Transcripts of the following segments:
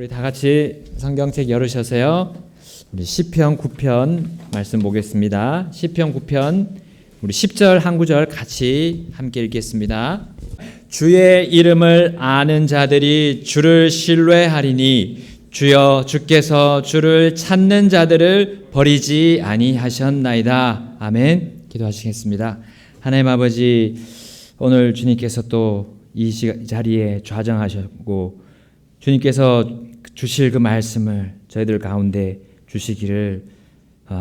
우리 다 같이 성경책 열으셔서요. 우리 시편 9편 말씀 보겠습니다. 시편 9편 우리 10절 한 구절 같이 함께 읽겠습니다. 주의 이름을 아는 자들이 주를 신뢰하리니 주여 주께서 주를 찾는 자들을 버리지 아니하셨나이다. 아멘. 기도하시겠습니다. 하나님 아버지, 오늘 주님께서 또 이 자리에 좌정하셨고 주님께서 주실 그 말씀을 저희들 가운데 주시기를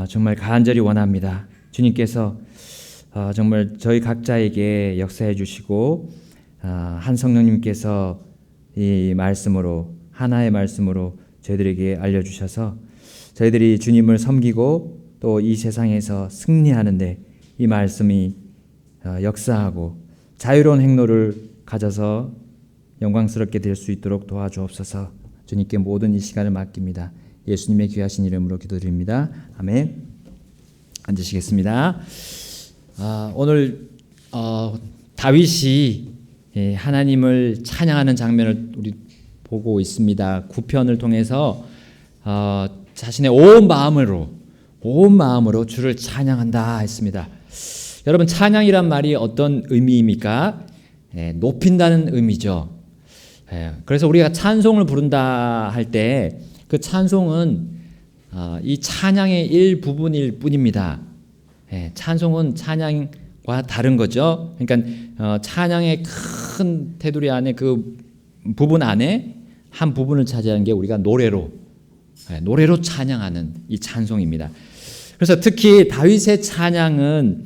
정말 간절히 원합니다. 주님께서 정말 저희 각자에게 역사해 주시고 한 성령님께서 이 말씀으로, 하나의 말씀으로 저희들에게 알려주셔서 저희들이 주님을 섬기고 또 이 세상에서 승리하는데 이 말씀이 역사하고 자유로운 행로를 가져서 영광스럽게 될 수 있도록 도와주옵소서. 주님께 모든 이 시간을 맡깁니다. 예수님의 귀하신 이름으로 기도드립니다. 아멘. 앉으시겠습니다. 오늘 다윗이 하나님을 찬양하는 장면을 우리 보고 있습니다. 9편을 통해서 자신의 온 마음으로 주를 찬양한다 했습니다. 여러분, 찬양이란 말이 어떤 의미입니까? 높인다는 의미죠. 그래서 우리가 찬송을 부른다 할 때 그 찬송은 이 찬양의 일부분일 뿐입니다. 찬송은 찬양과 다른 거죠. 그러니까 찬양의 큰 테두리 안에 그 부분 안에 한 부분을 차지하는 게 우리가 노래로 찬양하는 이 찬송입니다. 그래서 특히 다윗의 찬양은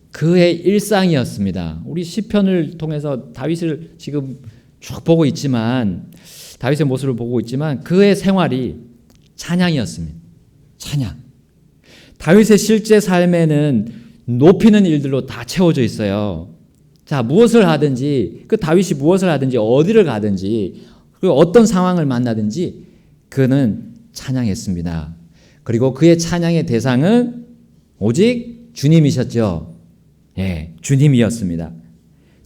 그의 일상이었습니다. 우리 시편을 통해서 다윗을 지금 쭉 보고 있지만, 다윗의 모습을 보고 있지만 그의 생활이 찬양이었습니다. 찬양. 다윗의 실제 삶에는 높이는 일들로 다 채워져 있어요. 자, 무엇을 하든지, 그 다윗이 무엇을 하든지, 어디를 가든지, 그리고 어떤 상황을 만나든지 그는 찬양했습니다. 그리고 그의 찬양의 대상은 오직 주님이셨죠. 주님이었습니다.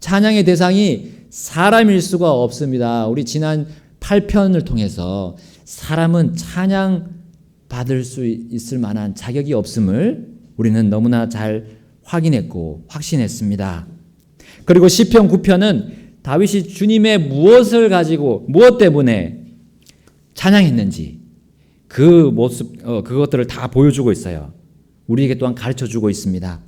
찬양의 대상이 사람일 수가 없습니다. 우리 지난 8편을 통해서 사람은 찬양 받을 수 있을 만한 자격이 없음을 우리는 너무나 잘 확인했고 확신했습니다. 그리고 시편 9편은 다윗이 주님의 무엇을 가지고 무엇 때문에 찬양했는지 그 모습, 그것들을 다 보여주고 있어요. 우리에게 또한 가르쳐주고 있습니다.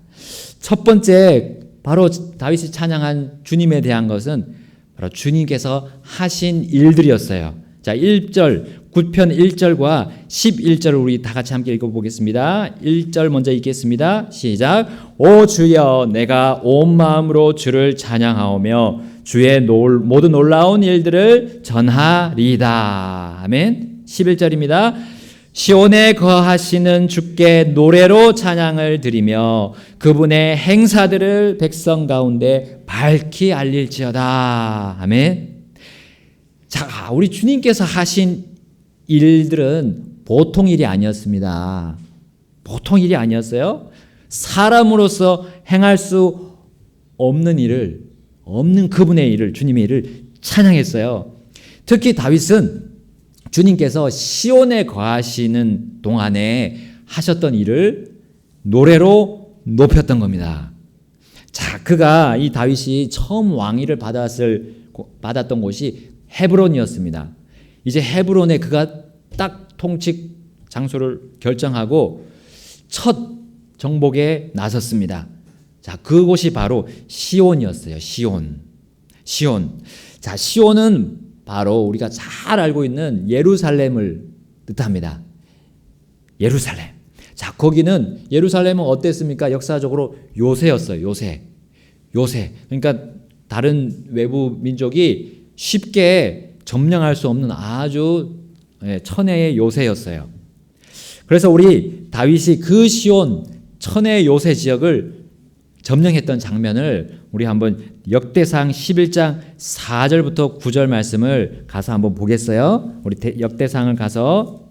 첫 번째, 바로 다윗이 찬양한 주님에 대한 것은 바로 주님께서 하신 일들이었어요. 자, 1절, 9편 1절과 11절을 우리 다 같이 함께 읽어보겠습니다. 1절 먼저 읽겠습니다. 시작. 오 주여, 내가 온 마음으로 주를 찬양하오며 주의 모든 놀라운 일들을 전하리이다. 아멘. 11절입니다. 시온에 거하시는 주께 노래로 찬양을 드리며 그분의 행사들을 백성 가운데 밝히 알릴지어다. 아멘. 자, 우리 주님께서 하신 일들은 보통 일이 아니었습니다. 보통 일이 아니었어요. 사람으로서 행할 수 없는 일을, 없는 그분의 일을, 주님의 일을 찬양했어요. 특히 다윗은 주님께서 시온에 거하시는 동안에 하셨던 일을 노래로 높였던 겁니다. 자, 이 다윗이 처음 왕위를 받았던 곳이 헤브론이었습니다. 이제 헤브론에 그가 딱 통치 장소를 결정하고 첫 정복에 나섰습니다. 자, 그곳이 바로 시온이었어요. 시온. 자, 시온은 바로 우리가 잘 알고 있는 예루살렘을 뜻합니다. 예루살렘. 자, 거기는 예루살렘은 어땠습니까? 역사적으로 요새였어요. 요새. 그러니까 다른 외부 민족이 쉽게 점령할 수 없는 아주 천혜의 요새였어요. 그래서 우리 다윗이 그 시온 천혜의 요새 지역을 점령했던 장면을 우리 한번 역대상 11장 4절부터 9절 말씀을 가서 한번 보겠어요. 우리 역대상을 가서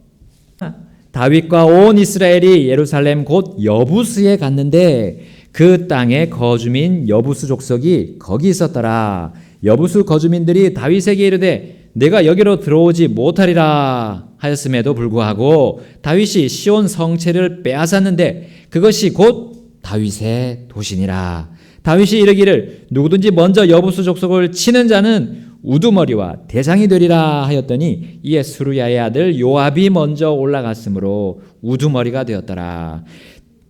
다윗과 온 이스라엘이 예루살렘 곧 여부스에 갔는데 그 땅의 거주민 여부스 족속이 거기 있었더라. 여부스 거주민들이 다윗에게 이르되 내가 여기로 들어오지 못하리라 하였음에도 불구하고 다윗이 시온 성체를 빼앗았는데 그것이 곧 다윗의 도시니라. 다윗이 이르기를 누구든지 먼저 여부수 족속을 치는 자는 우두머리와 대장이 되리라 하였더니 이에 스루야의 아들 요압이 먼저 올라갔으므로 우두머리가 되었더라.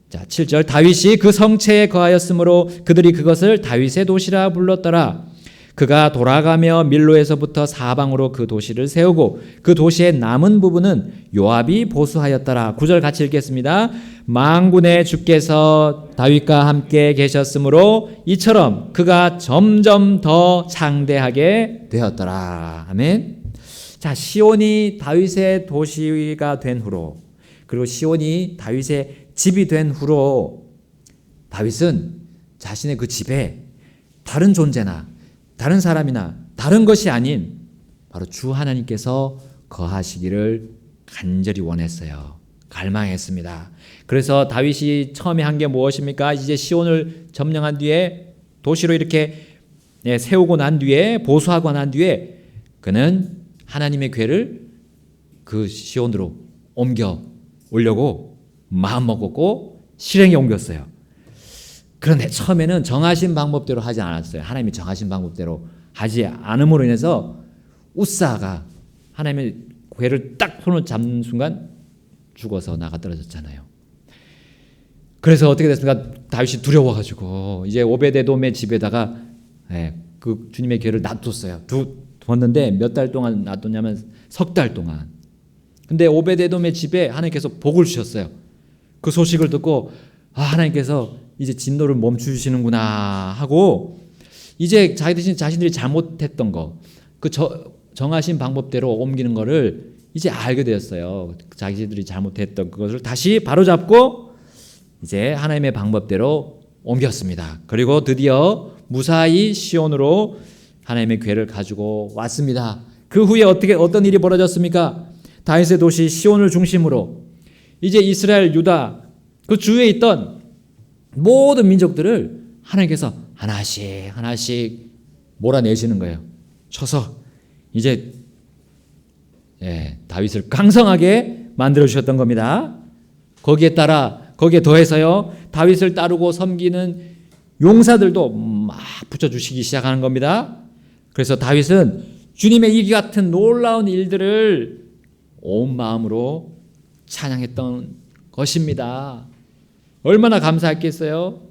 자, 7절 다윗이 그 성체에 거하였으므로 그들이 그것을 다윗의 도시라 불렀더라. 그가 돌아가며 밀로에서부터 사방으로 그 도시를 세우고 그 도시의 남은 부분은 요압이 보수하였더라. 9절 같이 읽겠습니다. 만군의 주께서 다윗과 함께 계셨으므로 이처럼 그가 점점 더 창대하게 되었더라. 아멘. 자, 시온이 다윗의 도시가 된 후로, 그리고 시온이 다윗의 집이 된 후로 다윗은 자신의 그 집에 다른 존재나 다른 사람이나 다른 것이 아닌 바로 주 하나님께서 거하시기를 간절히 원했어요. 갈망했습니다. 그래서 다윗이 처음에 한 게 무엇입니까? 이제 시온을 점령한 뒤에 도시로 이렇게 세우고 난 뒤에 보수하고 난 뒤에 그는 하나님의 궤를 그 시온으로 옮겨 오려고 마음먹었고 실행에 옮겼어요. 그런데 처음에는 정하신 방법대로 하지 않았어요. 하나님이 정하신 방법대로 하지 않음으로 인해서 우사가 하나님의 궤를 딱 손을 잡는 순간 죽어서 나가 떨어졌잖아요. 그래서 어떻게 됐습니까? 다윗이 두려워가지고 이제 오베데돔의 집에다가 그 주님의 궤를 놔뒀어요. 뒀는데 몇 달 동안 놔뒀냐면 3달 동안. 근데 오베데돔의 집에 하나님께서 복을 주셨어요. 그 소식을 듣고 하나님께서 이제 진노를 멈추시는구나 하고 이제 자신들이 잘못했던 거, 그 정하신 방법대로 옮기는 거를 이제 알게 되었어요. 자기들이 잘못했던 그것을 다시 바로잡고 이제 하나님의 방법대로 옮겼습니다. 그리고 드디어 무사히 시온으로 하나님의 궤를 가지고 왔습니다. 그 후에 어떤 일이 벌어졌습니까? 다윗의 도시 시온을 중심으로 이제 이스라엘, 유다 그 주위에 있던 모든 민족들을 하나님께서 하나씩 몰아내시는 거예요. 쳐서 이제 다윗을 강성하게 만들어 주셨던 겁니다. 거기에 더해서요, 다윗을 따르고 섬기는 용사들도 막 붙여주시기 시작하는 겁니다. 그래서 다윗은 주님의 이 같은 놀라운 일들을 온 마음으로 찬양했던 것입니다. 얼마나 감사했겠어요?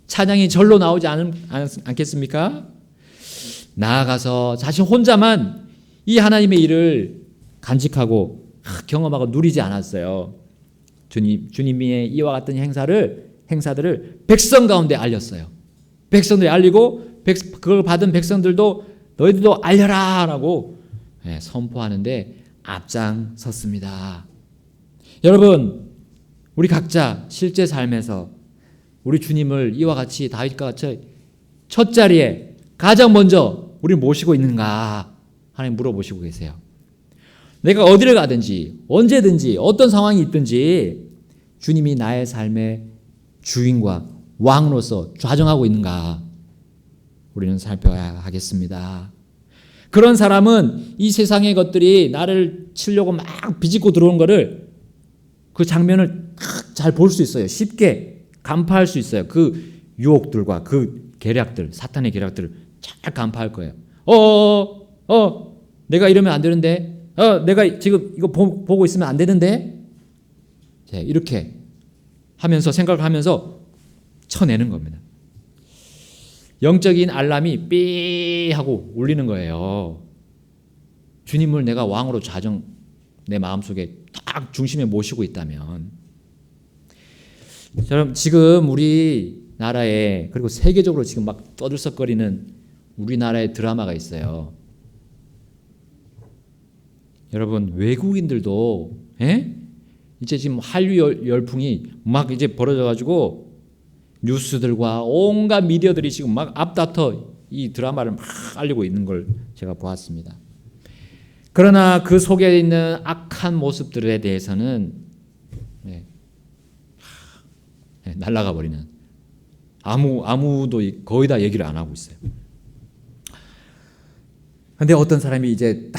찬양이 절로 나오지 않겠습니까? 나아가서 자신 혼자만 이 하나님의 일을 간직하고 경험하고 누리지 않았어요. 주님의 이와 같은 행사들을 백성 가운데 알렸어요. 백성들이 알리고 그걸 받은 백성들도 너희들도 알려라 라고 선포하는데 앞장섰습니다. 여러분, 우리 각자 실제 삶에서 우리 주님을 이와 같이 다윗과 같이 첫 자리에 가장 먼저 우리 모시고 있는가 하나님 물어보시고 계세요. 내가 어디를 가든지 언제든지 어떤 상황이 있든지 주님이 나의 삶의 주인과 왕으로서 좌정하고 있는가 우리는 살펴야 하겠습니다. 그런 사람은 이 세상의 것들이 나를 치려고 막 비집고 들어오는 거를 그 장면을 잘 볼 수 있어요. 쉽게 간파할 수 있어요. 그 유혹들과 그 계략들, 사탄의 계략들을 잘 간파할 거예요. 내가 이러면 안 되는데, 내가 지금 이거 보고 있으면 안 되는데, 이렇게 하면서 생각을 하면서 쳐내는 겁니다. 영적인 알람이 삐 하고 울리는 거예요. 주님을 내가 왕으로 내 마음속에 딱 중심에 모시고 있다면, 여러분 지금 우리나라에 그리고 세계적으로 지금 막 떠들썩거리는 우리나라의 드라마가 있어요. 여러분 외국인들도 이제 지금 한류 열풍이 막 이제 벌어져가지고 뉴스들과 온갖 미디어들이 지금 막 앞다퉈 이 드라마를 막 알리고 있는 걸 제가 보았습니다. 그러나 그 속에 있는 악한 모습들에 대해서는 날아가 버리는 아무도 거의 다 얘기를 안 하고 있어요. 근데 어떤 사람이 이제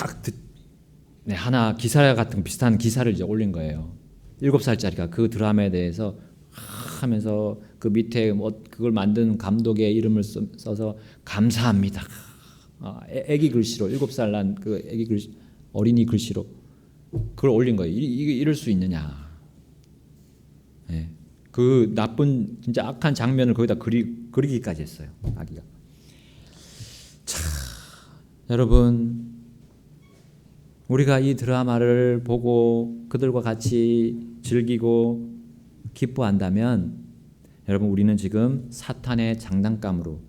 하나 기사 같은 비슷한 기사를 이제 올린 거예요. 7살짜리가 그 드라마에 대해서 하면서 그 밑에 그걸 만든 감독의 이름을 써서 감사합니다. 애기 글씨로 7살 난 그 애기 글씨 어린이 글씨로 그걸 올린 거예요. 이럴 수 있느냐? 네. 그 나쁜 진짜 악한 장면을 거기다 그리기까지 했어요. 아기가. 자, 여러분 우리가 이 드라마를 보고 그들과 같이 즐기고 기뻐한다면 여러분 우리는 지금 사탄의 장난감으로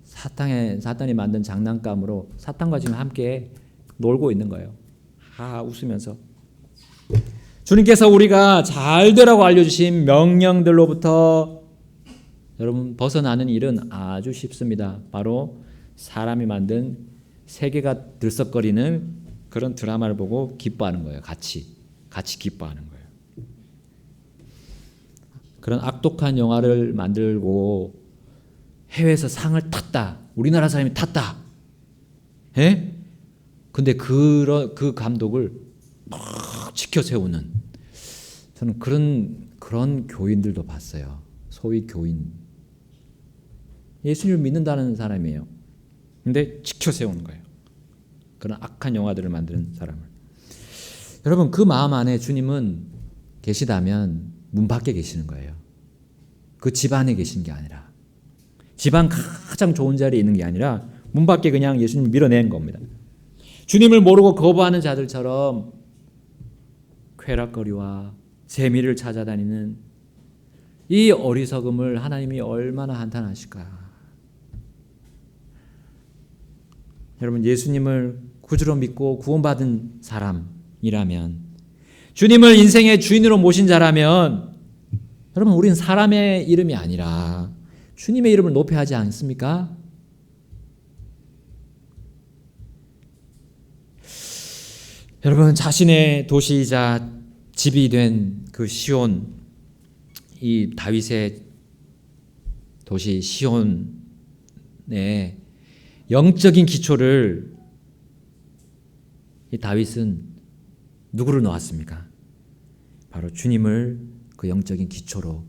사탄이 만든 장난감으로 사탄과 지금 함께 놀고 있는 거예요. 웃으면서 주님께서 우리가 잘 되라고 알려주신 명령들로부터 여러분 벗어나는 일은 아주 쉽습니다. 바로 사람이 만든 세계가 들썩거리는 그런 드라마를 보고 기뻐하는 거예요. 같이 기뻐하는 거예요. 그런 악독한 영화를 만들고 해외에서 상을 탔다. 우리나라 사람이 탔다. 예? 근데 그 감독을 막 지켜 세우는 저는 그런 교인들도 봤어요. 소위 교인. 예수님을 믿는다는 사람이에요. 근데 지켜 세우는 거예요. 그런 악한 영화들을 만드는 사람을. 여러분 그 마음 안에 주님은 계시다면 문 밖에 계시는 거예요. 그 집 안에 계신 게 아니라 집안 가장 좋은 자리에 있는 게 아니라 문 밖에 그냥 예수님을 밀어낸 겁니다. 주님을 모르고 거부하는 자들처럼 쾌락거리와 재미를 찾아다니는 이 어리석음을 하나님이 얼마나 한탄하실까. 여러분 예수님을 구주로 믿고 구원받은 사람이라면 주님을 인생의 주인으로 모신 자라면 여러분 우리는 사람의 이름이 아니라 주님의 이름을 높여야 하지 않습니까? 여러분 자신의 도시이자 집이 된 그 시온, 이 다윗의 도시 시온의 영적인 기초를 이 다윗은 누구를 놓았습니까? 바로 주님을 그 영적인 기초로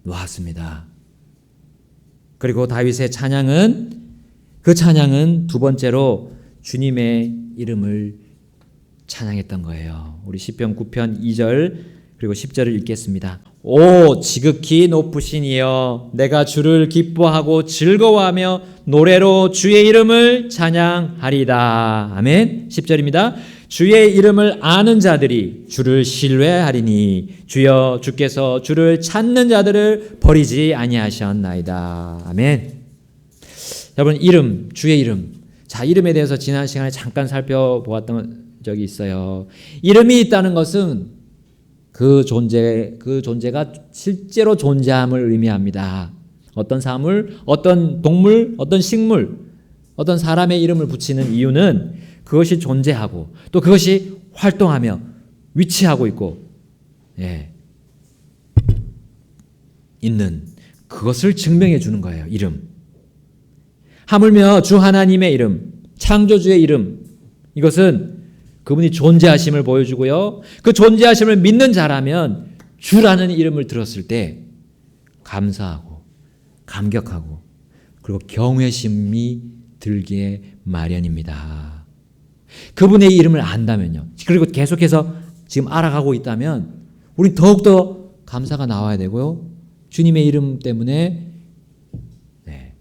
놓았습니다. 그리고 다윗의 찬양은 두 번째로 주님의 이름을 찬양했던 거예요. 우리 시편 9편 2절 그리고 10절을 읽겠습니다. 오 지극히 높으신 이여 내가 주를 기뻐하고 즐거워하며 노래로 주의 이름을 찬양하리다. 아멘. 10절입니다. 주의 이름을 아는 자들이 주를 신뢰하리니 주여 주께서 주를 찾는 자들을 버리지 아니하셨나이다. 아멘. 여러분 이름, 주의 이름. 자, 이름에 대해서 지난 시간에 잠깐 살펴보았던 적이 있어요. 이름이 있다는 것은 그 존재가 실제로 존재함을 의미합니다. 어떤 사물, 어떤 동물, 어떤 식물, 어떤 사람의 이름을 붙이는 이유는 그것이 존재하고 또 그것이 활동하며 위치하고 있고 있는 그것을 증명해 주는 거예요. 이름. 하물며 주 하나님의 이름, 창조주의 이름, 이것은 그분이 존재하심을 보여주고요. 그 존재하심을 믿는 자라면 주라는 이름을 들었을 때 감사하고 감격하고 그리고 경외심이 들기에 마련입니다. 그분의 이름을 안다면요. 그리고 계속해서 지금 알아가고 있다면 우리 더욱더 감사가 나와야 되고요. 주님의 이름 때문에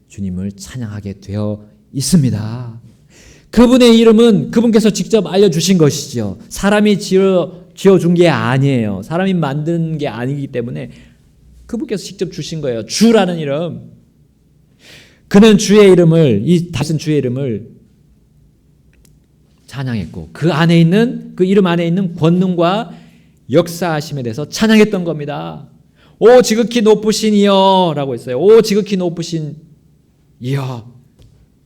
주님을 찬양하게 되어 있습니다. 그분의 이름은 그분께서 직접 알려주신 것이죠. 사람이 지어준 게 아니에요. 사람이 만든 게 아니기 때문에 그분께서 직접 주신 거예요. 주라는 이름. 그는 주의 이름을, 이 다신 주의 이름을 찬양했고 그 안에 있는, 그 이름 안에 있는 권능과 역사하심에 대해서 찬양했던 겁니다. 오 지극히 높으신 이여 라고 했어요. 오 지극히 높으신 이여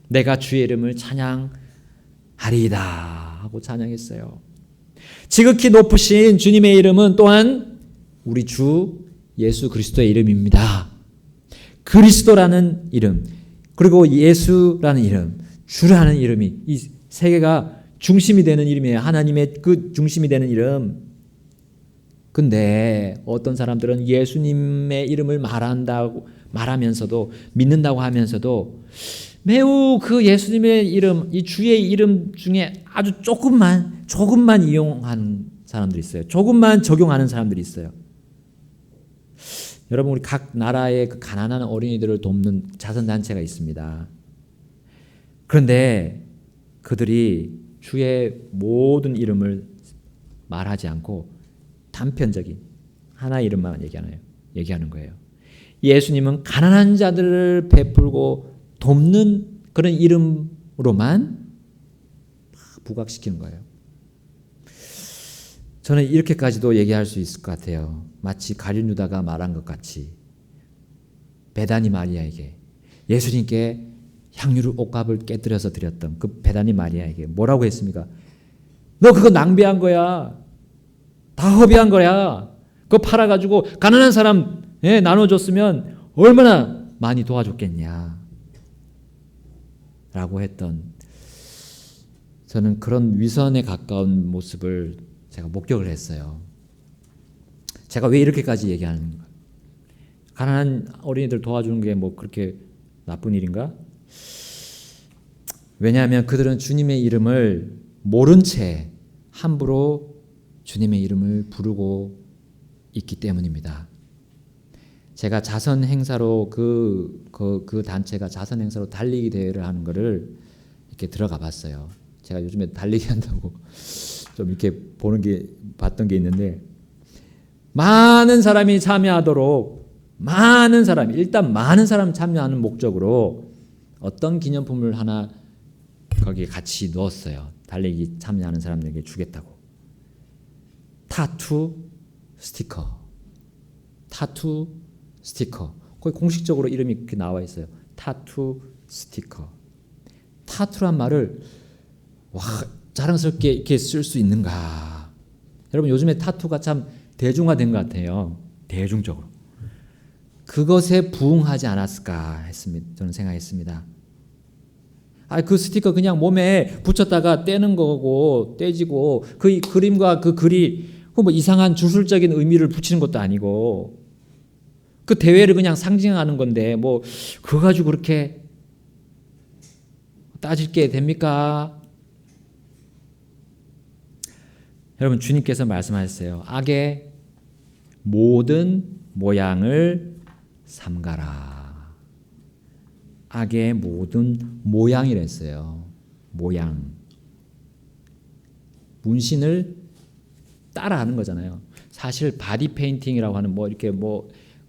내가 주의 이름을 찬양하리이다 하고 찬양했어요. 지극히 높으신 주님의 이름은 또한 우리 주 예수 그리스도의 이름입니다. 그리스도라는 이름 그리고 예수라는 이름 주라는 이름이 이 세계가 중심이 되는 이름이에요. 하나님의 그 중심이 되는 이름. 근데 어떤 사람들은 예수님의 이름을 말하면서도 믿는다고 하면서도 매우 그 예수님의 이름, 이 주의 이름 중에 아주 조금만 이용하는 사람들이 있어요. 조금만 적용하는 사람들이 있어요. 여러분, 우리 각 나라의 그 가난한 어린이들을 돕는 자선단체가 있습니다. 그런데 그들이 주의 모든 이름을 말하지 않고 단편적인 하나 이름만 얘기하는 거예요. 예수님은 가난한 자들을 베풀고 돕는 그런 이름으로만 부각시키는 거예요. 저는 이렇게까지도 얘기할 수 있을 것 같아요. 마치 가룟 유다가 말한 것 같이 베다니 마리아에게 예수님께 향유를 옷값을 깨뜨려서 드렸던 그 베다니 마리아에게 뭐라고 했습니까? 너 그거 낭비한 거야. 다 허비한 거야. 그거 팔아가지고 가난한 사람에 나눠줬으면 얼마나 많이 도와줬겠냐. 라고 했던, 저는 그런 위선에 가까운 모습을 제가 목격을 했어요. 제가 왜 이렇게까지 얘기하는가? 가난한 어린이들 도와주는 게 뭐 그렇게 나쁜 일인가? 왜냐하면 그들은 주님의 이름을 모른 채 함부로 주님의 이름을 부르고 있기 때문입니다. 제가 자선 행사로 그 단체가 자선 행사로 달리기 대회를 하는 거를 이렇게 들어가 봤어요. 제가 요즘에 달리기 한다고 좀 이렇게 봤던 게 있는데, 많은 사람이 참여하도록 일단 많은 사람 참여하는 목적으로 어떤 기념품을 하나 거기에 같이 넣었어요. 달리기 참여하는 사람들에게 주겠다고. 타투 스티커. 거기 공식적으로 이름이 이렇게 나와 있어요. 타투 스티커. 타투란 말을 자랑스럽게 이렇게 쓸 수 있는가? 여러분, 요즘에 타투가 참 대중화된 것 같아요. 대중적으로. 그것에 부응하지 않았을까 저는 생각했습니다. 그 스티커 그냥 몸에 붙였다가 떼는 거고, 떼지고, 그 그림과 그 글이 뭐 이상한 주술적인 의미를 붙이는 것도 아니고, 그 대회를 그냥 상징하는 건데, 뭐, 그거 가지고 그렇게 따질 게 됩니까? 여러분, 주님께서 말씀하셨어요. 악의 모든 모양을 삼가라. 악의 모든 모양이랬어요. 모양. 문신을 따라하는 거잖아요. 사실 바디 페인팅이라고 하는 이렇게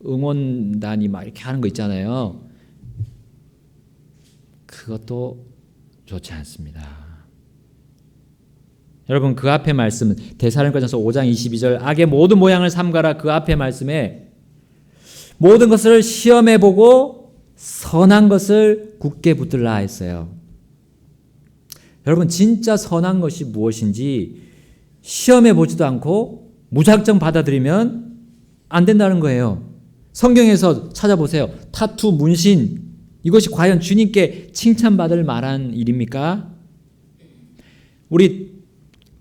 응원단이 막 이렇게 하는 거 있잖아요. 그것도 좋지 않습니다. 여러분, 그 앞에 말씀 데살로니가전서 5장 22절 악의 모든 모양을 삼가라, 그 앞에 말씀에 모든 것을 시험해보고 선한 것을 굳게 붙들라 했어요. 여러분, 진짜 선한 것이 무엇인지 시험해보지도 않고 무작정 받아들이면 안 된다는 거예요. 성경에서 찾아보세요. 타투, 문신, 이것이 과연 주님께 칭찬받을 만한 일입니까? 우리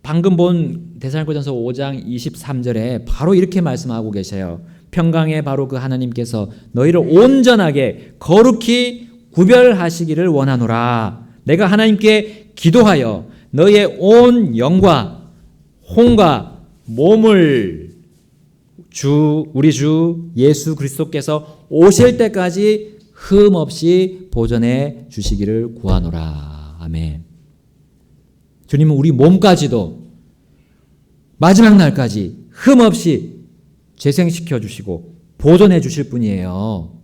방금 본 데살로니가전서 5장 23절에 바로 이렇게 말씀하고 계셔요. 평강의 바로 그 하나님께서 너희를 온전하게 거룩히 구별하시기를 원하노라. 내가 하나님께 기도하여 너희의 온 영과 혼과 몸을 우리 주 예수 그리스도께서 오실 때까지 흠 없이 보존해 주시기를 구하노라. 아멘. 주님은 우리 몸까지도 마지막 날까지 흠 없이 재생시켜 주시고 보존해 주실 분이에요.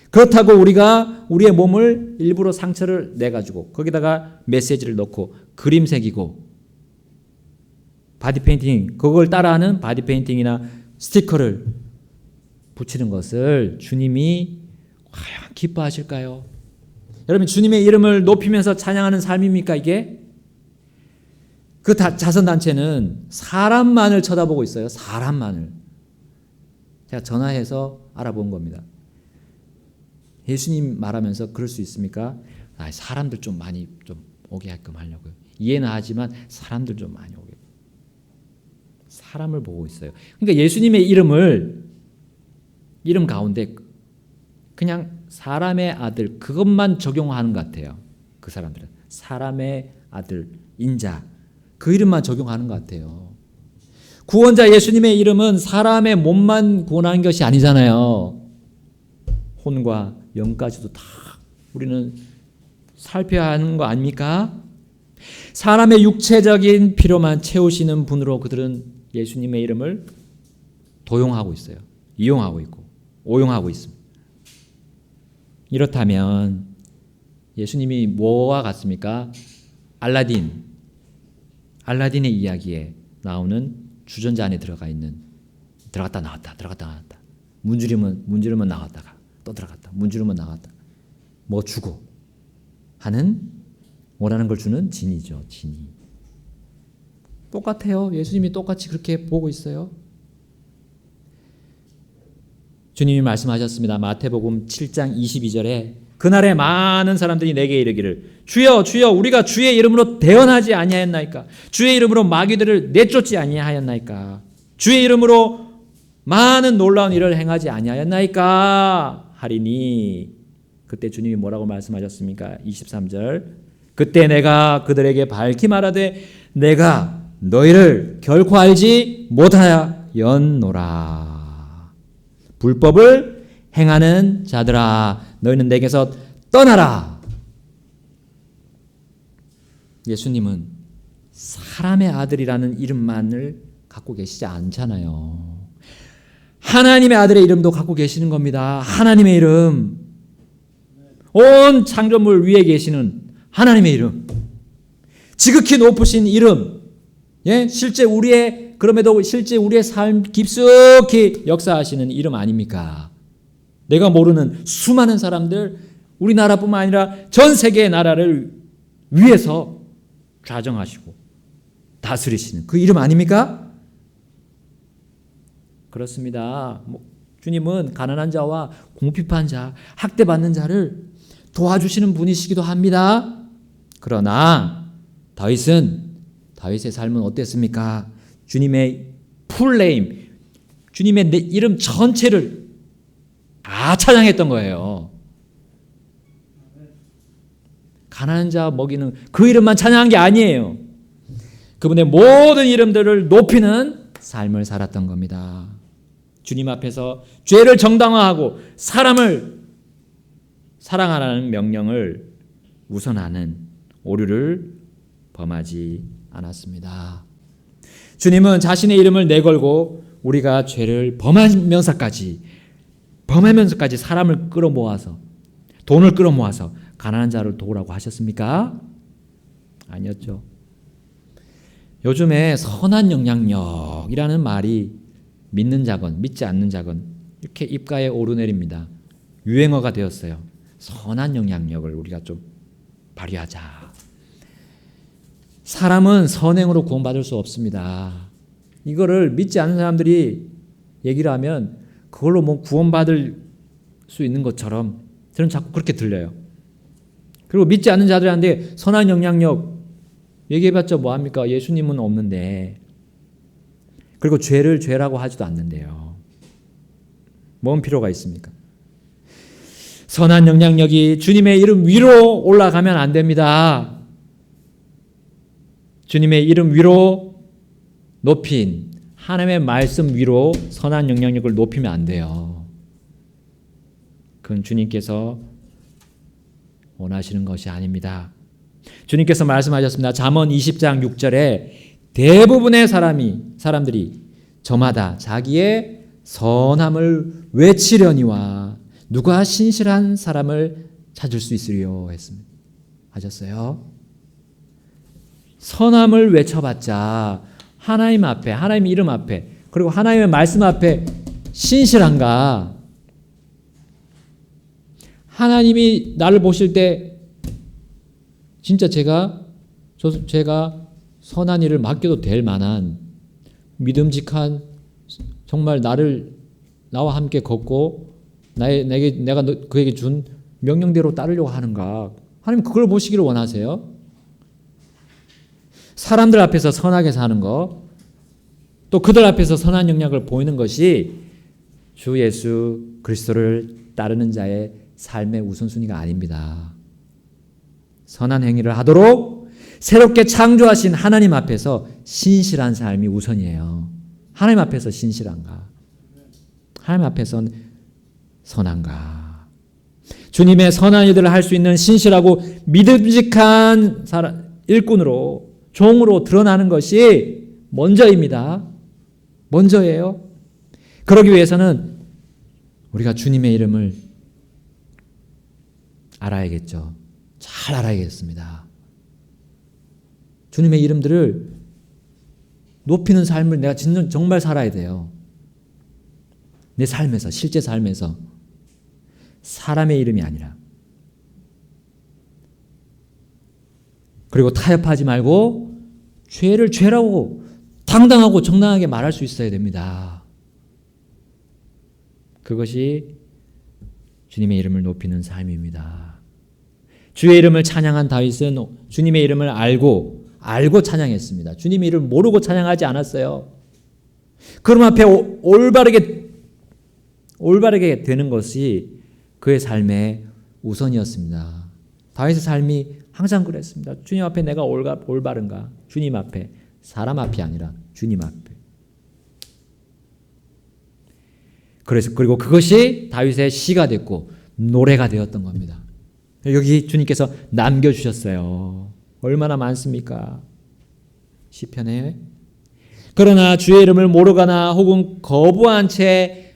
그렇다고 우리가 우리의 몸을 일부러 상처를 내가지고 거기다가 메시지를 넣고 그림 새기고 바디 페인팅, 그걸 따라하는 바디 페인팅이나 스티커를 붙이는 것을 주님이 과연 기뻐하실까요? 여러분, 주님의 이름을 높이면서 찬양하는 삶입니까 이게? 그 자선단체는 사람만을 쳐다보고 있어요. 사람만을. 제가 전화해서 알아본 겁니다. 예수님 말하면서 그럴 수 있습니까? 사람들 좀 많이 좀 오게 하게끔 하려고요. 이해는 하지만 사람들 좀 많이 오게. 사람을 보고 있어요. 그러니까 예수님의 이름 가운데 그냥 사람의 아들 그것만 적용하는 것 같아요. 그 사람들은 사람의 아들 인자 그 이름만 적용하는 것 같아요. 구원자 예수님의 이름은 사람의 몸만 구원하는 것이 아니잖아요. 혼과 영까지도 다 우리는 살펴야 하는 거 아닙니까? 사람의 육체적인 필요만 채우시는 분으로 그들은 예수님의 이름을 도용하고 있어요. 이용하고 있고 오용하고 있습니다. 이렇다면 예수님이 뭐와 같습니까? 알라딘의 이야기에 나오는 주전자 안에 들어갔다 나왔다 문지르면 나갔다가 또 들어갔다 문지르면 나갔다 뭐 주고 하는 원하는 걸 주는 진이죠. 진이 똑같아요. 예수님이 똑같이 그렇게 보고 있어요. 주님이 말씀하셨습니다. 마태복음 7장 22절에 그날에 많은 사람들이 내게 이르기를 주여 주여 우리가 주의 이름으로 대언하지 아니하였나이까 주의 이름으로 마귀들을 내쫓지 아니하였나이까 주의 이름으로 많은 놀라운 일을 행하지 아니하였나이까 하리니 그때 주님이 뭐라고 말씀하셨습니까? 23절 그때 내가 그들에게 밝히 말하되 내가 너희를 결코 알지 못하였노라 불법을 행하는 자들아 너희는 내게서 떠나라. 예수님은 사람의 아들이라는 이름만을 갖고 계시지 않잖아요. 하나님의 아들의 이름도 갖고 계시는 겁니다. 하나님의 이름. 온 창조물 위에 계시는 하나님의 이름. 지극히 높으신 이름. 예? 그럼에도 실제 우리의 삶 깊숙이 역사하시는 이름 아닙니까? 내가 모르는 수많은 사람들, 우리나라뿐만 아니라 전 세계의 나라를 위해서 좌정하시고 다스리시는 그 이름 아닙니까? 그렇습니다. 주님은 가난한 자와 궁핍한 자, 학대받는 자를 도와주시는 분이시기도 합니다. 그러나 다윗의 삶은 어땠습니까? 주님의 풀네임, 주님의 이름 전체를 다 찬양했던 거예요. 가난한 자 먹이는 그 이름만 찬양한 게 아니에요. 그분의 모든 이름들을 높이는 삶을 살았던 겁니다. 주님 앞에서 죄를 정당화하고 사람을 사랑하라는 명령을 우선하는 오류를 범하지 않았습니다. 주님은 자신의 이름을 내걸고 우리가 죄를 범하면서까지 사람을 끌어모아서 돈을 끌어모아서 가난한 자를 도우라고 하셨습니까? 아니었죠. 요즘에 선한 영향력이라는 말이 믿는 자건 믿지 않는 자건 이렇게 입가에 오르내립니다. 유행어가 되었어요. 선한 영향력을 우리가 좀 발휘하자. 사람은 선행으로 구원받을 수 없습니다. 이거를 믿지 않는 사람들이 얘기를 하면 그걸로 뭐 구원받을 수 있는 것처럼 저는 자꾸 그렇게 들려요. 그리고 믿지 않는 자들한테 선한 영향력 얘기해봤자 뭐합니까? 예수님은 없는데. 그리고 죄를 죄라고 하지도 않는데요. 뭔 필요가 있습니까? 선한 영향력이 주님의 이름 위로 올라가면 안 됩니다. 주님의 이름 위로 높인 하나님의 말씀 위로 선한 영향력을 높이면 안 돼요. 그건 주님께서 원하시는 것이 아닙니다. 주님께서 말씀하셨습니다. 잠언 20장 6절에 대부분의 사람들이 저마다 자기의 선함을 외치려니와 누가 신실한 사람을 찾을 수 있으리요 했습니다. 하셨어요. 선함을 외쳐봤자 하나님 앞에, 하나님 이름 앞에, 그리고 하나님의 말씀 앞에 신실한가? 하나님이 나를 보실 때 진짜 제가 선한 일을 맡겨도 될 만한 믿음직한 정말 나와 함께 걷고 내가 그에게 준 명령대로 따르려고 하는가? 하나님 그걸 보시기를 원하세요? 사람들 앞에서 선하게 사는 것, 또 그들 앞에서 선한 영향을 보이는 것이 주 예수 그리스도를 따르는 자의 삶의 우선순위가 아닙니다. 선한 행위를 하도록 새롭게 창조하신 하나님 앞에서 신실한 삶이 우선이에요. 하나님 앞에서 신실한가? 하나님 앞에선 선한가? 주님의 선한 일들을 할 수 있는 신실하고 믿음직한 일꾼으로, 종으로 드러나는 것이 먼저입니다. 먼저예요. 그러기 위해서는 우리가 주님의 이름을 알아야겠죠. 잘 알아야겠습니다. 주님의 이름들을 높이는 삶을 내가 정말 살아야 돼요. 내 삶에서, 실제 삶에서. 사람의 이름이 아니라. 그리고 타협하지 말고 죄를 죄라고 당당하고 정당하게 말할 수 있어야 됩니다. 그것이 주님의 이름을 높이는 삶입니다. 주의 이름을 찬양한 다윗은 주님의 이름을 알고 찬양했습니다. 주님의 이름을 모르고 찬양하지 않았어요. 그럼 앞에 올바르게 되는 것이 그의 삶의 우선이었습니다. 다윗의 삶이 항상 그랬습니다. 주님 앞에 내가 올바른가? 주님 앞에, 사람 앞이 아니라 주님 앞에. 그리고 그것이 다윗의 시가 됐고 노래가 되었던 겁니다. 여기 주님께서 남겨주셨어요. 얼마나 많습니까? 시편에. 그러나 주의 이름을 모르거나 혹은 거부한 채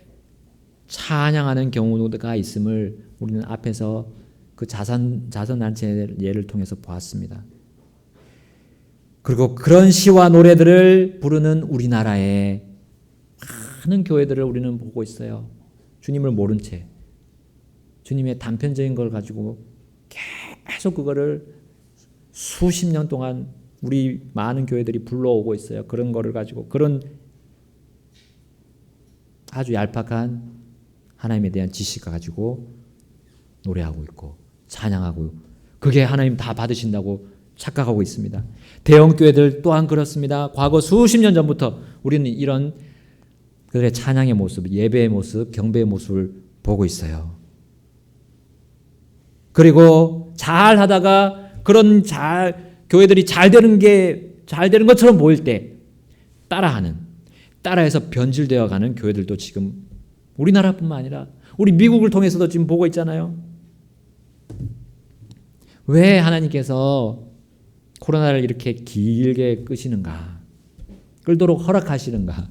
찬양하는 경우가 있음을 우리는 앞에서 그 자선단체 예를 통해서 보았습니다. 그리고 그런 시와 노래들을 부르는 우리나라의 많은 교회들을 우리는 보고 있어요. 주님을 모른 채 주님의 단편적인 걸 가지고 계속 그거를 수십 년 동안 우리 많은 교회들이 불러오고 있어요. 그런 거를 가지고 그런 아주 얄팍한 하나님에 대한 지식을 가지고 노래하고 있고 찬양하고, 그게 하나님 다 받으신다고 착각하고 있습니다. 대형 교회들 또한 그렇습니다. 과거 수십 년 전부터 우리는 이런 그들의 찬양의 모습, 예배의 모습, 경배의 모습을 보고 있어요. 그리고 잘 하다가 그런 교회들이 잘 되는 것처럼 보일 때 따라해서 변질되어 가는 교회들도 지금 우리나라뿐만 아니라 우리 미국을 통해서도 지금 보고 있잖아요. 왜 하나님께서 코로나를 이렇게 길게 끄시는가? 끌도록 허락하시는가?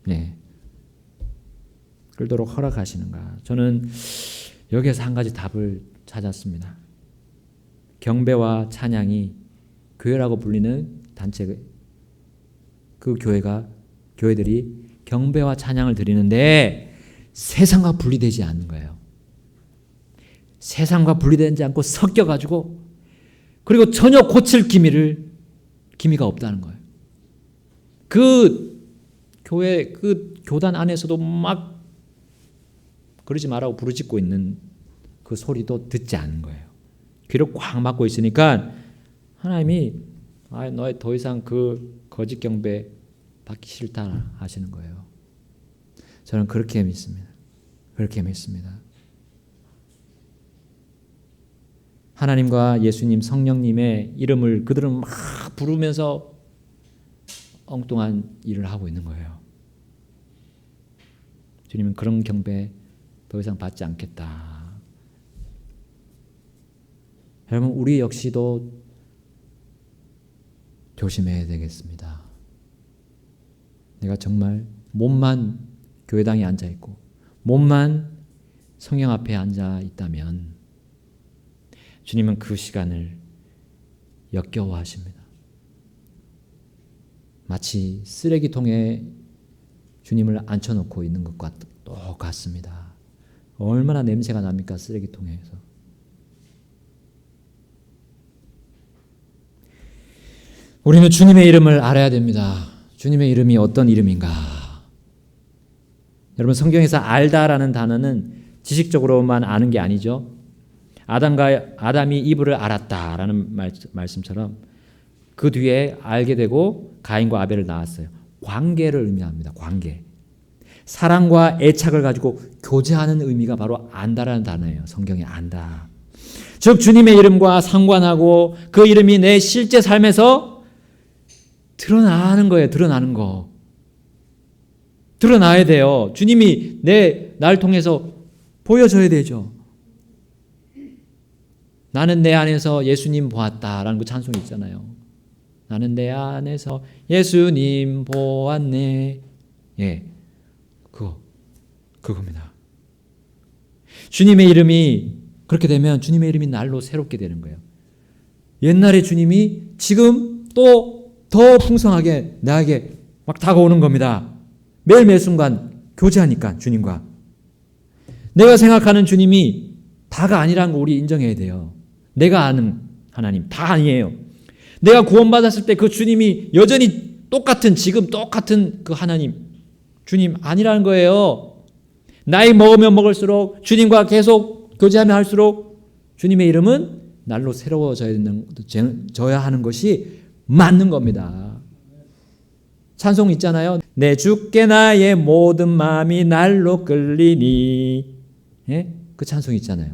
네. 끌도록 허락하시는가? 저는 여기에서 한 가지 답을 찾았습니다. 경배와 찬양이 교회라고 불리는 단체, 그 교회들이 경배와 찬양을 드리는데 세상과 분리되지 않는 거예요. 세상과 분리되지 않고 섞여가지고, 그리고 전혀 고칠 기미가 없다는 거예요. 그 교회, 그 교단 안에서도 막 그러지 말라고 부르짖고 있는 그 소리도 듣지 않는 거예요. 귀를 꽉 막고 있으니까 하나님이 너의 더 이상 그 거짓 경배 받기 싫다 하시는 거예요. 저는 그렇게 믿습니다. 그렇게 믿습니다. 하나님과 예수님, 성령님의 이름을 그들은 막 부르면서 엉뚱한 일을 하고 있는 거예요. 주님은 그런 경배 더 이상 받지 않겠다. 여러분, 우리 역시도 조심해야 되겠습니다. 내가 정말 몸만 교회당에 앉아 있고 몸만 성령 앞에 앉아 있다면 주님은 그 시간을 역겨워하십니다. 마치 쓰레기통에 주님을 앉혀놓고 있는 것과 똑같습니다. 얼마나 냄새가 납니까? 쓰레기통에서. 우리는 주님의 이름을 알아야 됩니다. 주님의 이름이 어떤 이름인가? 여러분, 성경에서 알다라는 단어는 지식적으로만 아는 게 아니죠. 아담이 이브를 알았다라는 말씀처럼 그 뒤에 알게 되고 가인과 아벨을 낳았어요. 관계를 의미합니다. 관계. 사랑과 애착을 가지고 교제하는 의미가 바로 안다라는 단어예요. 성경에 안다. 즉 주님의 이름과 상관하고 그 이름이 내 실제 삶에서 드러나는 거예요. 드러나는 거. 드러나야 돼요. 주님이 날 통해서 보여줘야 되죠. 나는 내 안에서 예수님 보았다라는 그 찬송이 있잖아요. 나는 내 안에서 예수님 보았네. 예, 그겁니다. 주님의 이름이 그렇게 되면 주님의 이름이 날로 새롭게 되는 거예요. 옛날에 주님이 지금 또 더 풍성하게 나에게 막 다가오는 겁니다. 매일매일 순간 교제하니까 주님과. 내가 생각하는 주님이 다가 아니라는 거 우리 인정해야 돼요. 내가 아는 하나님 다 아니에요. 내가 구원받았을 때 그 주님이 여전히 지금 똑같은 그 하나님 주님 아니라는 거예요. 나이 먹으면 먹을수록 주님과 계속 교제하면 할수록 주님의 이름은 날로 새로워져야 하는 것이 맞는 겁니다. 찬송 있잖아요. 내 주께 나의 모든 마음이 날로 끌리니. 예? 그 찬송 있잖아요.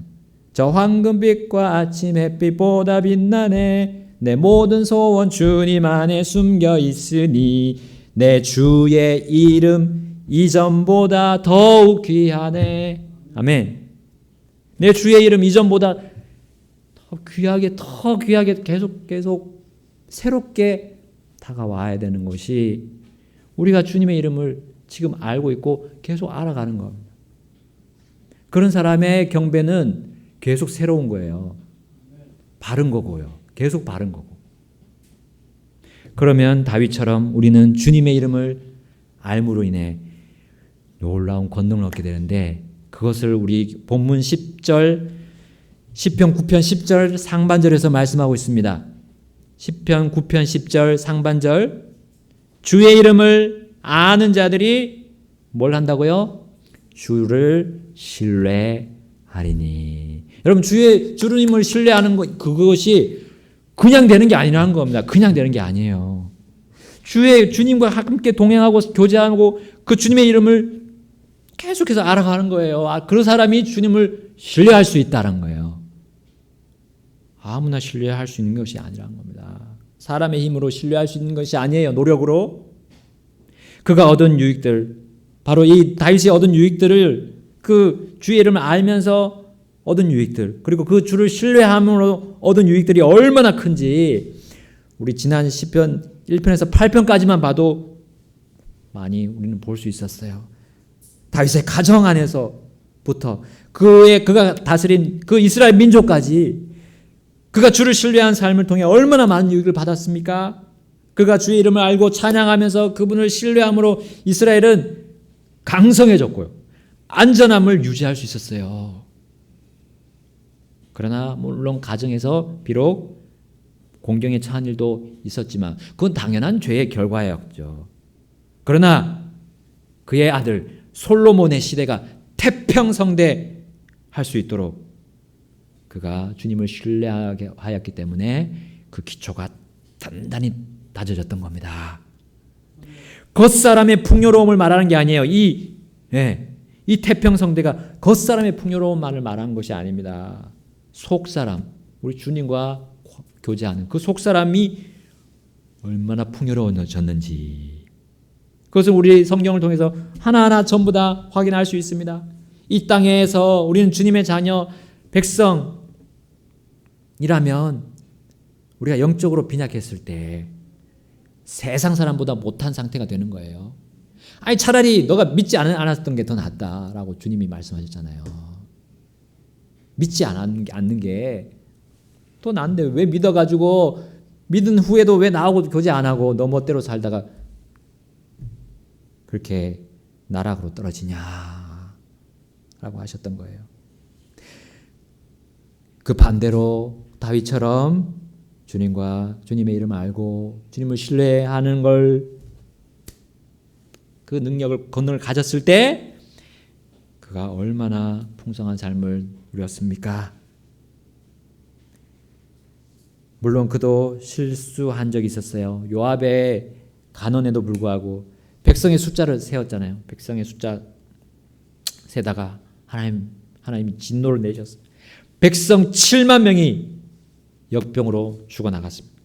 저 황금빛과 아침 햇빛보다 빛나네. 내 모든 소원 주님 안에 숨겨 있으니 내 주의 이름 이전보다 더욱 귀하네. 아멘. 내 주의 이름 이전보다 더 귀하게 계속 새롭게 다가와야 되는 것이 우리가 주님의 이름을 지금 알고 있고 계속 알아가는 겁니다. 그런 사람의 경배는 계속 새로운 거예요. 바른 거고요. 계속 바른 거고. 그러면 다윗처럼 우리는 주님의 이름을 알므로 인해 놀라운 권능을 얻게 되는데 그것을 우리 본문 10절 시편 9편 10절 상반절에서 말씀하고 있습니다. 시편 9편 10절 상반절 주의 이름을 아는 자들이 뭘 한다고요? 주를 신뢰하리니. 여러분 주님을 신뢰하는 것 그것이 그냥 되는 게 아니라는 겁니다. 그냥 되는 게 아니에요. 주님과 함께 동행하고 교제하고 그 주님의 이름을 계속해서 알아가는 거예요. 그 사람이 주님을 신뢰할 수 있다는 거예요. 아무나 신뢰할 수 있는 것이 아니라는 겁니다. 사람의 힘으로 신뢰할 수 있는 것이 아니에요. 노력으로. 그가 얻은 유익들, 바로 이 다윗이 얻은 유익들을 그 주의 이름을 알면서 얻은 유익들, 그리고 그 주를 신뢰함으로 얻은 유익들이 얼마나 큰지 우리 지난 시편 1편에서 8편까지만 봐도 많이 우리는 볼 수 있었어요. 다윗의 가정 안에서부터 그가 다스린 그 이스라엘 민족까지 그가 주를 신뢰한 삶을 통해 얼마나 많은 유익을 받았습니까? 그가 주의 이름을 알고 찬양하면서 그분을 신뢰함으로 이스라엘은 강성해졌고요. 안전함을 유지할 수 있었어요. 그러나 물론 가정에서 비록 공경에 처한 일도 있었지만 그건 당연한 죄의 결과였죠. 그러나 그의 아들 솔로몬의 시대가 태평성대 할 수 있도록 그가 주님을 신뢰하게 하였기 때문에 그 기초가 단단히 다져졌던 겁니다. 겉사람의 풍요로움을 말하는 게 아니에요. 이 태평성대가 겉사람의 풍요로움만을 말하는 것이 아닙니다. 속사람, 우리 주님과 교제하는 그 속사람이 얼마나 풍요로워졌는지 그것을 우리 성경을 통해서 하나하나 전부 다 확인할 수 있습니다. 이 땅에서 우리는 주님의 자녀, 백성이라면 우리가 영적으로 빈약했을 때 세상 사람보다 못한 상태가 되는 거예요. 아니 차라리 너가 믿지 않았던 게 더 낫다라고 주님이 말씀하셨잖아요. 믿지 않는 게 더 나은데 왜 믿어가지고 믿은 후에도 왜 나하고 교제 안 하고 너 멋대로 살다가 그렇게 나락으로 떨어지냐 라고 하셨던 거예요. 그 반대로 다윗처럼 주님과 주님의 이름을 알고 주님을 신뢰하는 걸 그 권능을 가졌을 때 그가 얼마나 풍성한 삶을 누렸습니까? 물론 그도 실수한 적이 있었어요. 요압의 간언에도 불구하고 백성의 숫자를 세었잖아요. 백성의 숫자 세다가 하나님이 진노를 내셨어요. 백성 7만 명이 역병으로 죽어나갔습니다.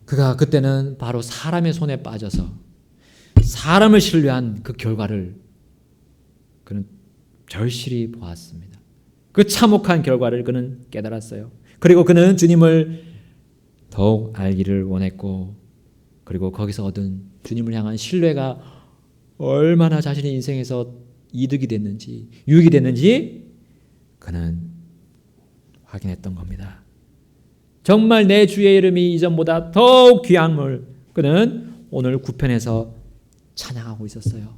그가 그때는 바로 사람의 손에 빠져서 사람을 신뢰한 그 결과를 그는 절실히 보았습니다. 그 참혹한 결과를 그는 깨달았어요. 그리고 그는 주님을 더욱 알기를 원했고, 그리고 거기서 얻은 주님을 향한 신뢰가 얼마나 자신의 인생에서 이득이 됐는지, 유익이 됐는지 그는 확인했던 겁니다. 정말 내 주의 이름이 이전보다 더욱 귀함을 그는 오늘 9편에서 찬양하고 있었어요.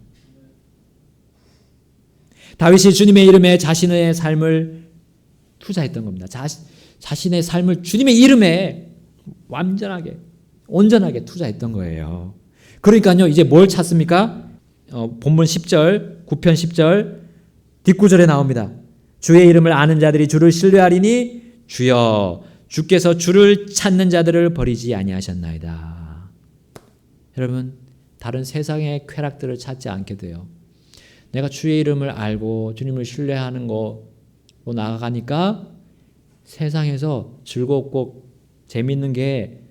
다윗이 주님의 이름에 자신의 삶을 투자했던 겁니다. 자신의 삶을 주님의 이름에 완전하게, 온전하게 투자했던 거예요. 그러니까요, 이제 뭘 찾습니까? 본문 10절, 9편 10절 뒷구절에 나옵니다. 주의 이름을 아는 자들이 주를 신뢰하리니 주여 주께서 주를 찾는 자들을 버리지 아니하셨나이다. 여러분, 다른 세상의 쾌락들을 찾지 않게 돼요. 내가 주의 이름을 알고 주님을 신뢰하는 거로 나아가니까 세상에서 즐겁고 재밌는 게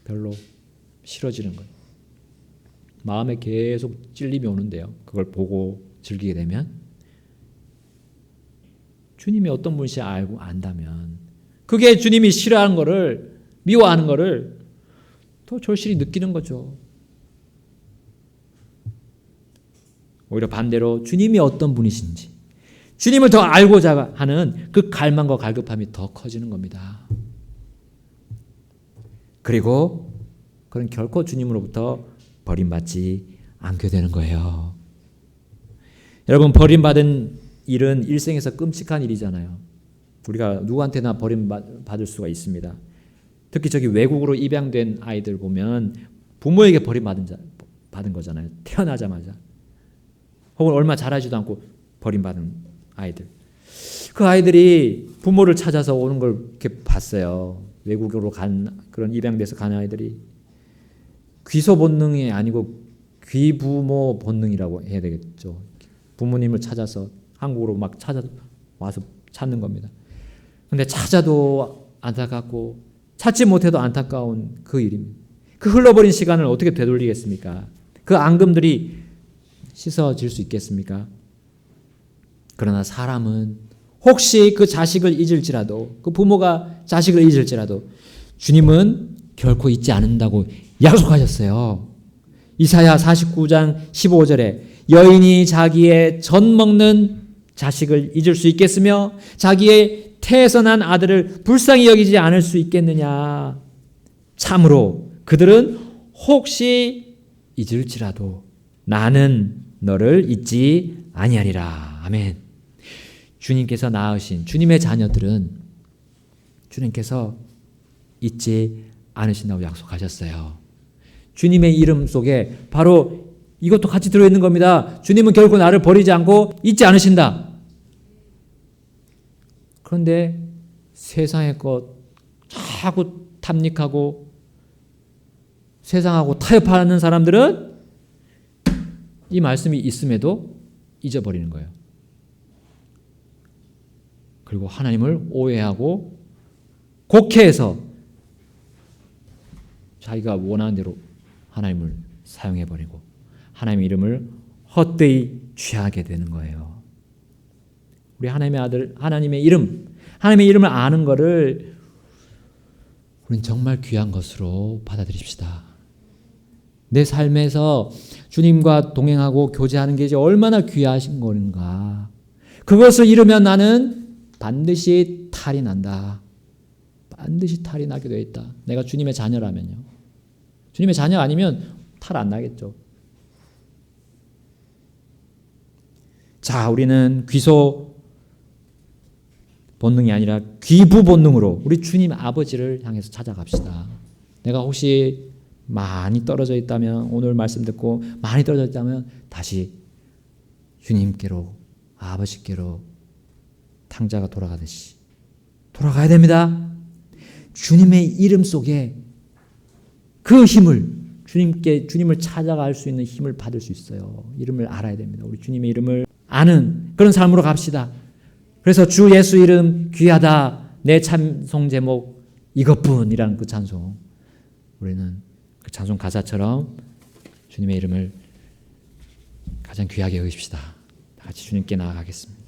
별로 싫어지는 거예요. 마음에 계속 찔림이 오는데요. 그걸 보고 즐기게 되면 주님이 어떤 분인지 알고 안다면 그게 주님이 싫어하는 거를, 미워하는 거를 더 절실히 느끼는 거죠. 오히려 반대로 주님이 어떤 분이신지, 주님을 더 알고자 하는 그 갈망과 갈급함이 더 커지는 겁니다. 그리고 그는 결코 주님으로부터 버림받지 않게 되는 거예요. 여러분, 버림받은 일은 일생에서 끔찍한 일이잖아요. 우리가 누구한테나 버림받을 수가 있습니다. 특히 저기 외국으로 입양된 아이들 보면 부모에게 버림받은 거잖아요. 태어나자마자. 혹은 얼마 자라지도 않고 버림받은 아이들. 그 아이들이 부모를 찾아서 오는 걸 이렇게 봤어요. 외국으로 간, 그런 입양돼서 간 아이들이. 귀소 본능이 아니고 귀부모 본능이라고 해야 되겠죠. 부모님을 찾아서 한국으로 막 와서 찾는 겁니다. 근데 찾아도 안타깝고 찾지 못해도 안타까운 그 일입니다. 그 흘러버린 시간을 어떻게 되돌리겠습니까? 그 앙금들이 씻어질 수 있겠습니까? 그러나 사람은 혹시 그 자식을 잊을지라도, 그 부모가 자식을 잊을지라도 주님은 결코 잊지 않는다고 약속하셨어요. 이사야 49장 15절에 여인이 자기의 젖 먹는 자식을 잊을 수 있겠으며 자기의 태에서 난 아들을 불쌍히 여기지 않을 수 있겠느냐. 참으로 그들은 혹시 잊을지라도 나는 너를 잊지 아니하리라. 아멘. 주님께서 낳으신 주님의 자녀들은 주님께서 잊지 않으신다고 약속하셨어요. 주님의 이름 속에 바로 이것도 같이 들어있는 겁니다. 주님은 결코 나를 버리지 않고 잊지 않으신다. 그런데 세상의 것 자꾸 탐닉하고 세상하고 타협하는 사람들은 이 말씀이 있음에도 잊어버리는 거예요. 그리고 하나님을 오해하고 곡해해서 자기가 원하는 대로 하나님을 사용해버리고 하나님의 이름을 헛되이 취하게 되는 거예요. 우리 하나님의 아들, 하나님의 이름을 아는 것을 우리는 정말 귀한 것으로 받아들입시다. 내 삶에서 주님과 동행하고 교제하는 게 이제 얼마나 귀하신 건가. 그것을 잃으면 나는 반드시 탈이 난다. 반드시 탈이 나게 되어 있다. 내가 주님의 자녀라면요. 주님의 자녀 아니면 탈 안 나겠죠. 자, 우리는 귀소 본능이 아니라 귀부 본능으로 우리 주님 아버지를 향해서 찾아갑시다. 내가 혹시 많이 떨어져 있다면, 오늘 말씀 듣고 많이 떨어져 있다면 다시 주님께로, 아버지께로 탕자가 돌아가야 됩니다. 주님의 이름 속에 그 힘을 주님을 찾아갈 수 있는 힘을 받을 수 있어요. 이름을 알아야 됩니다. 우리 주님의 이름을 아는 그런 삶으로 갑시다. 그래서 주 예수 이름 귀하다. 내 찬송 제목 이것뿐이라는 그 찬송. 우리는 그 찬송 가사처럼 주님의 이름을 가장 귀하게 여깁시다. 다 같이 주님께 나아가겠습니다.